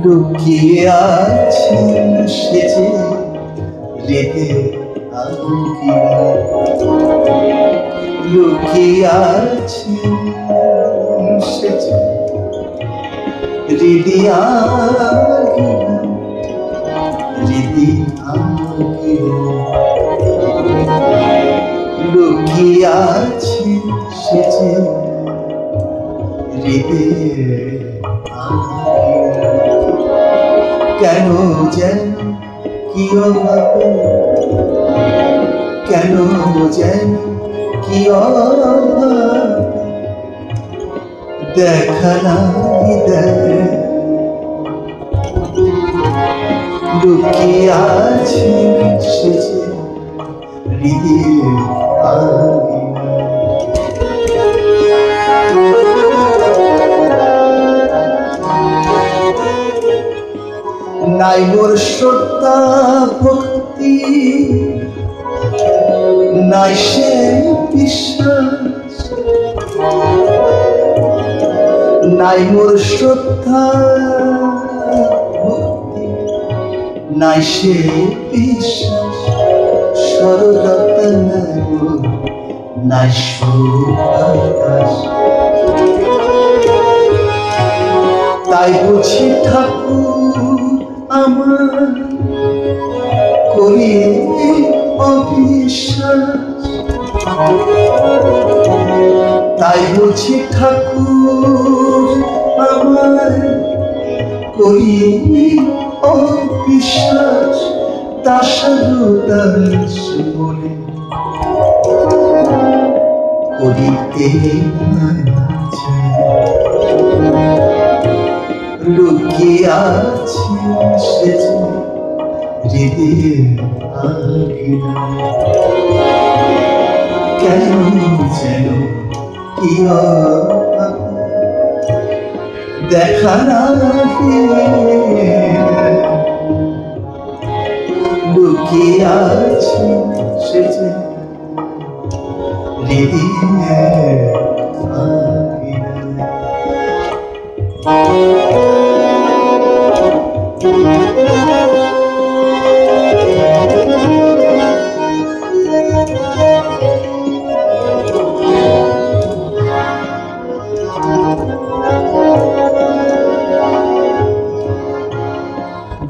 লুকিয়ে আছে সে যে রেগে আগুন, লুকিয়ে আছে সে যে হৃদি আগুন, হৃদি আগুন, লুকিয়ে আছে সে যে হৃদি কেন যেন কি অভাবে, কেন যেন কি অভাবে দেখা নাই দেয়, লুকিয়ে আছে সে যে হৃদয়ের আগে। নাই মোর শ্রদ্ধা ভক্তি, নাই সে বিশ্বাস, নাই মোর শ্রদ্ধা ভক্তি, নাই সে বিশ্বাস, সরলতা নাই নাই সুবাতাস। তাই বুঝি ঠাকুর আমার করি অবিশ্বাস, তাই বুঝি ঠাকুর আমার করি অবিশ্বাস, দাস বলে করিতে লুকিয়ে আছে সে যে হৃদয়ের আঙিনা, কেন যেন কি দেখা না লুকিয়ে আছে সে যে হৃদয়ের আঙিনা।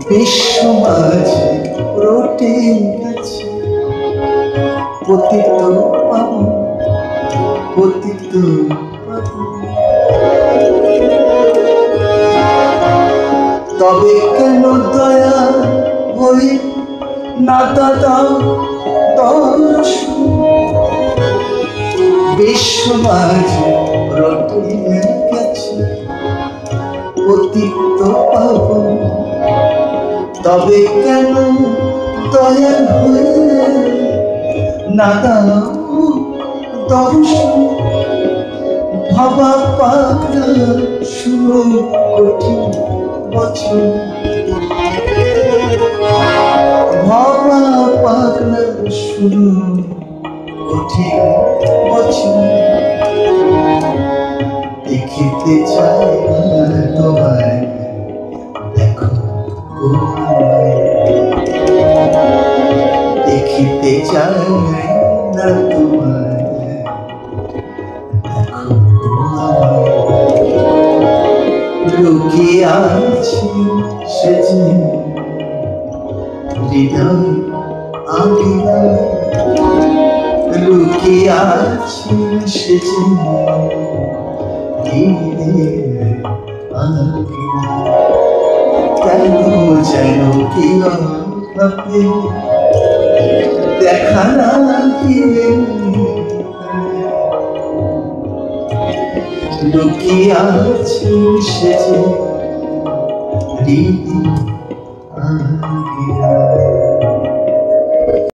বিশ্ব মাঝে রটে গেছে পতিত পাবন, পতিত পাবন, তবে কেন দয়া হয়ে না দাদাও দর্শন, বিশ্ব মাঝে রটে গেছে পতিত পাবন, তবে কেন দয়া হয়ে না দাও দর্শন, ভাবা পাগলা শুনো কঠিন বছর, ভাবা পাগলা শুনো কঠিন বছর, দেখিতে চাই তোমায় দেখো, দেখিতে চাই না তোমায় দেখো, লুকিয়ে আছি সে যে হৃদয় আঙিনা, লুকিয়ে আছি সে যে হৃদয়ের আঙিনা, কেন যেন কি অভাবে দেখা না লুকিয়ে আছে সে যে হৃদয়